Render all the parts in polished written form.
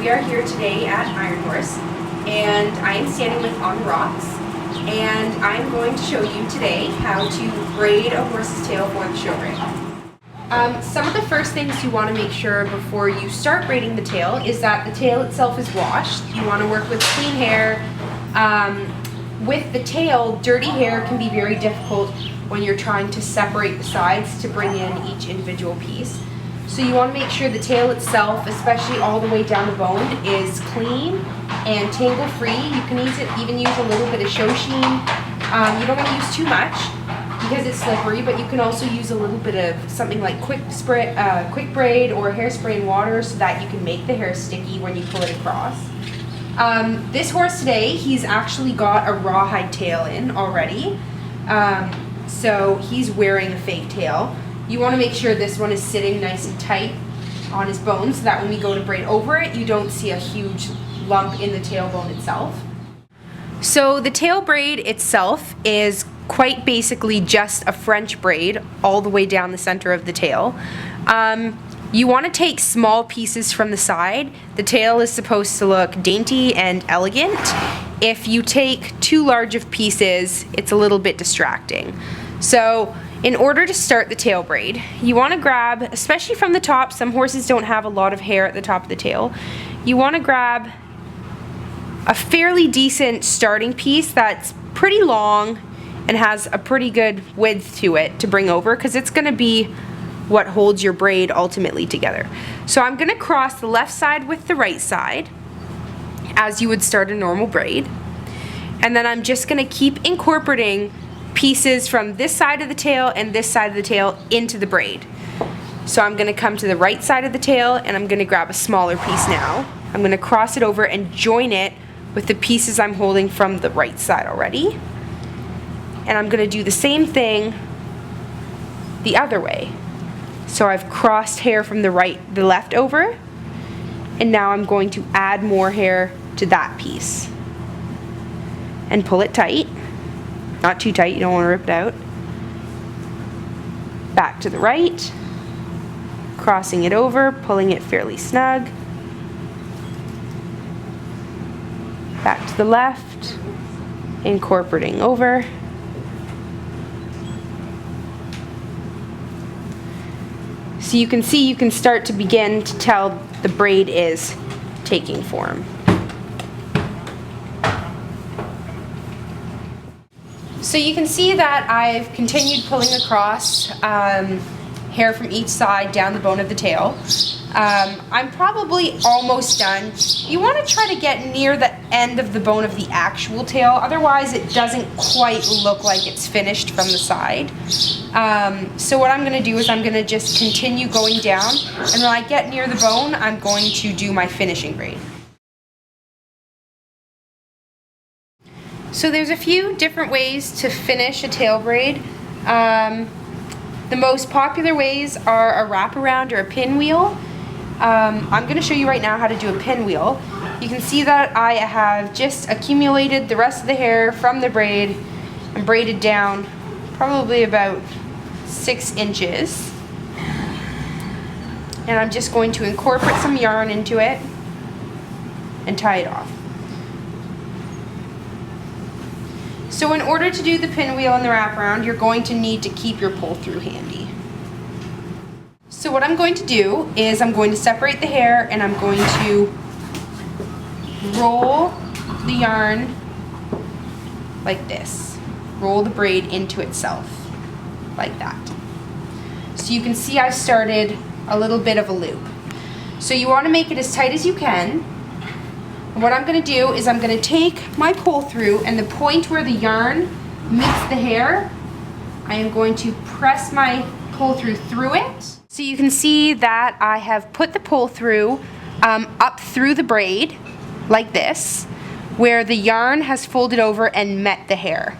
We are here today at Iron Horse, and I am standing with On the Rocks, and I'm going to show you today how to braid a horse's tail for the show braid. Some of the first things you want to make sure before you start braiding the tail is that the tail itself is washed. You want to work with clean hair. With the tail, dirty hair can be very difficult when you're trying to separate the sides to bring in each individual piece. So you want to make sure the tail itself, especially all the way down the bone, is clean and tangle free. You can even use a little bit of show sheen. You don't want to use too much because it's slippery, but you can also use a little bit of something like quick braid or hairspray and water so that you can make the hair sticky when you pull it across. This horse today, he's actually got a rawhide tail in already. So he's wearing a fake tail. You want to make sure this one is sitting nice and tight on his bone so that when we go to braid over it, you don't see a huge lump in the tailbone itself. So the tail braid itself is quite basically just a French braid all the way down the center of the tail. You want to take small pieces from the side. The tail is supposed to look dainty and elegant. If you take too large of pieces, it's a little bit distracting. So in order to start the tail braid, you want to grab, especially from the top, some horses don't have a lot of hair at the top of the tail, you want to grab a fairly decent starting piece that's pretty long and has a pretty good width to it to bring over, because it's going to be what holds your braid ultimately together. So I'm going to cross the left side with the right side as you would start a normal braid, and then I'm just going to keep incorporating pieces from this side of the tail and this side of the tail into the braid. So I'm going to come to the right side of the tail and I'm going to grab a smaller piece now. I'm going to cross it over and join it with the pieces I'm holding from the right side already. And I'm going to do the same thing the other way. So I've crossed hair from the left over, and now I'm going to add more hair to that piece and pull it tight. Not too tight, you don't want to rip it out. Back to the right, crossing it over, pulling it fairly snug. Back to the left, incorporating over. So you can see, you can start to begin to tell the braid is taking form. So you can see that I've continued pulling across hair from each side down the bone of the tail. I'm probably almost done. You want to try to get near the end of the bone of the actual tail, otherwise it doesn't quite look like it's finished from the side. So what I'm going to do is I'm going to just continue going down, and when I get near the bone, I'm going to do my finishing braid. So there's a few different ways to finish a tail braid. The most popular ways are a wraparound or a pinwheel. I'm going to show you right now how to do a pinwheel. You can see that I have just accumulated the rest of the hair from the braid and braided down probably about 6 inches. And I'm just going to incorporate some yarn into it and tie it off. So in order to do the pinwheel and the wraparound, you're going to need to keep your pull-through handy. So what I'm going to do is I'm going to separate the hair and I'm going to roll the yarn like this. Roll the braid into itself, like that. So you can see I've started a little bit of a loop. So you want to make it as tight as you can. And what I'm going to do is I'm going to take my pull through, and the point where the yarn meets the hair, I am going to press my pull through it. So you can see that I have put the pull through up through the braid like this, where the yarn has folded over and met the hair.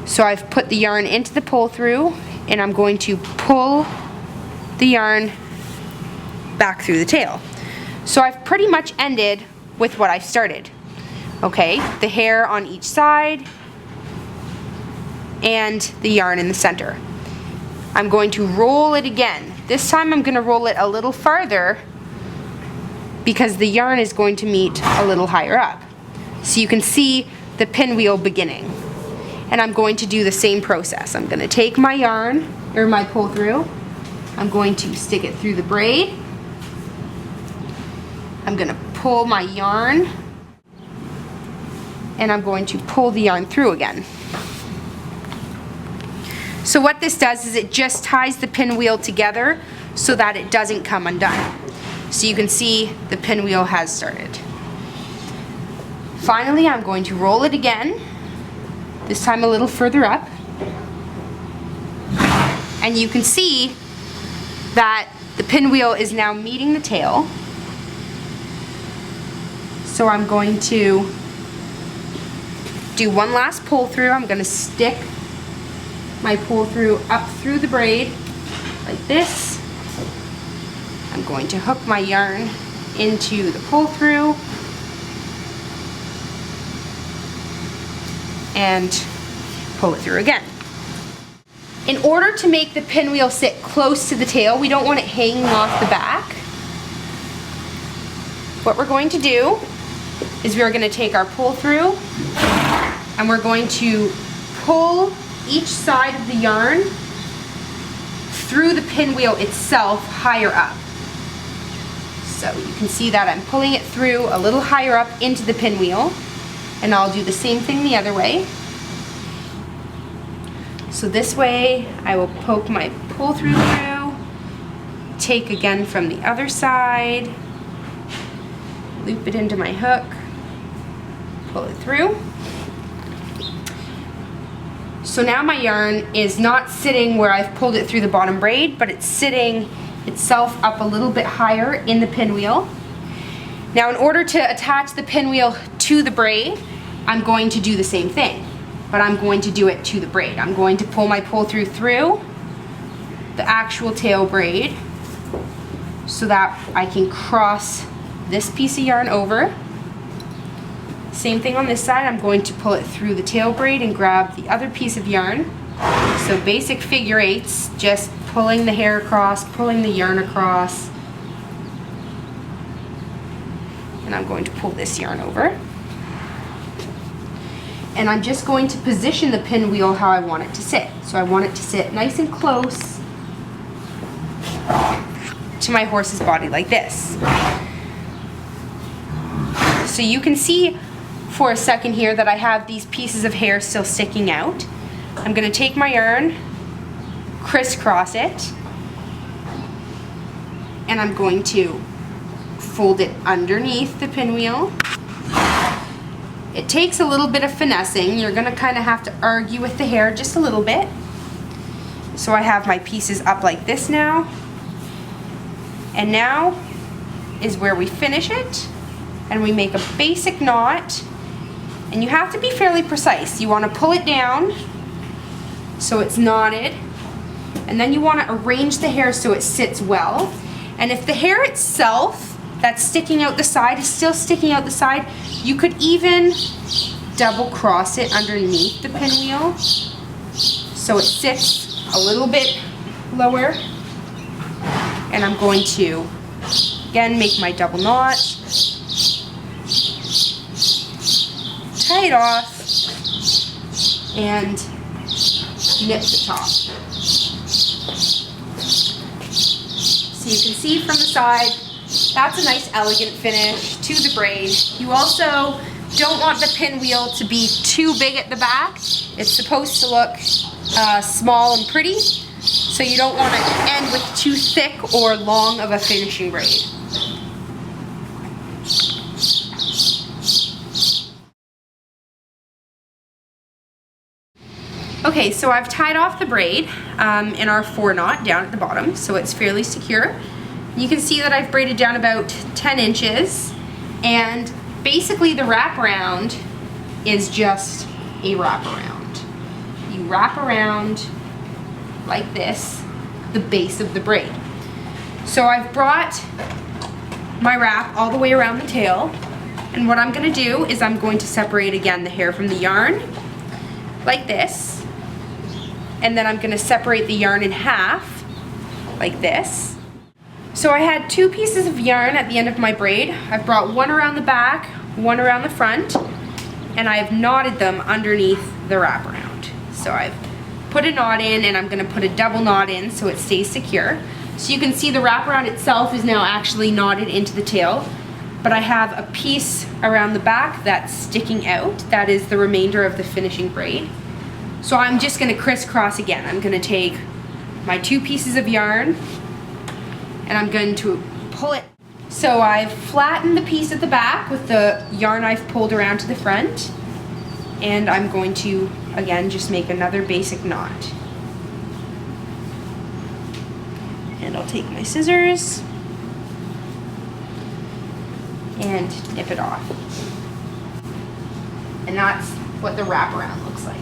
So I've put the yarn into the pull through, and I'm going to pull the yarn back through the tail. So I've pretty much ended with what I started. Okay, the hair on each side and the yarn in the center. I'm going to roll it again. This time I'm going to roll it a little farther because the yarn is going to meet a little higher up. So you can see the pinwheel beginning. And I'm going to do the same process. I'm going to take my yarn, or my pull through, I'm going to stick it through the braid. I'm going to pull my yarn, and I'm going to pull the yarn through again. So what this does is it just ties the pinwheel together so that it doesn't come undone. So you can see the pinwheel has started. Finally, I'm going to roll it again, this time a little further up. And you can see that the pinwheel is now meeting the tail. So I'm going to do one last pull through. I'm going to stick my pull through up through the braid like this. I'm going to hook my yarn into the pull through and pull it through again. In order to make the pinwheel sit close to the tail, we don't want it hanging off the back. What we're going to do is we're going to take our pull through and we're going to pull each side of the yarn through the pinwheel itself higher up. So you can see that I'm pulling it through a little higher up into the pinwheel, and I'll do the same thing the other way. So this way I will poke my pull through, take again from the other side, loop it into my hook, pull it through. So now my yarn is not sitting where I've pulled it through the bottom braid, but it's sitting itself up a little bit higher in the pinwheel. Now in order to attach the pinwheel to the braid, I'm going to do the same thing, but I'm going to do it to the braid. I'm going to pull my pull through the actual tail braid so that I can cross this piece of yarn over. Same thing on this side, I'm going to pull it through the tail braid and grab the other piece of yarn. So basic figure eights, just pulling the hair across, pulling the yarn across. And I'm going to pull this yarn over. And I'm just going to position the pinwheel how I want it to sit. So I want it to sit nice and close to my horse's body like this. So you can see for a second here that I have these pieces of hair still sticking out. I'm going to take my yarn, crisscross it, and I'm going to fold it underneath the pinwheel. It takes a little bit of finessing. You're going to kind of have to argue with the hair just a little bit. So I have my pieces up like this now. And now is where we finish it. And we make a basic knot. And you have to be fairly precise. You want to pull it down so it's knotted. And then you want to arrange the hair so it sits well. And if the hair itself that's sticking out the side is still sticking out the side, you could even double cross it underneath the pinwheel so it sits a little bit lower. And I'm going to again make my double knot, tie it off, and knit the top. So you can see from the side, that's a nice elegant finish to the braid. You also don't want the pinwheel to be too big at the back. It's supposed to look small and pretty, so you don't want to end with too thick or long of a finishing braid. Okay, so I've tied off the braid in our 4 knot down at the bottom, so it's fairly secure. You can see that I've braided down about 10 inches, and basically the wraparound is just a wraparound. You wrap around like this, the base of the braid. So I've brought my wrap all the way around the tail, and what I'm going to do is I'm going to separate again the hair from the yarn like this. And then I'm going to separate the yarn in half, like this. So I had 2 pieces of yarn at the end of my braid. I've brought one around the back, one around the front, and I've knotted them underneath the wraparound. So I've put a knot in, and I'm gonna put a double knot in so it stays secure. So you can see the wraparound itself is now actually knotted into the tail, but I have a piece around the back that's sticking out. That is the remainder of the finishing braid. So I'm just gonna crisscross again. I'm gonna take my 2 pieces of yarn, and I'm going to pull it. So I've flattened the piece at the back with the yarn I've pulled around to the front, and I'm going to, again, just make another basic knot. And I'll take my scissors and nip it off. And that's what the wraparound looks like.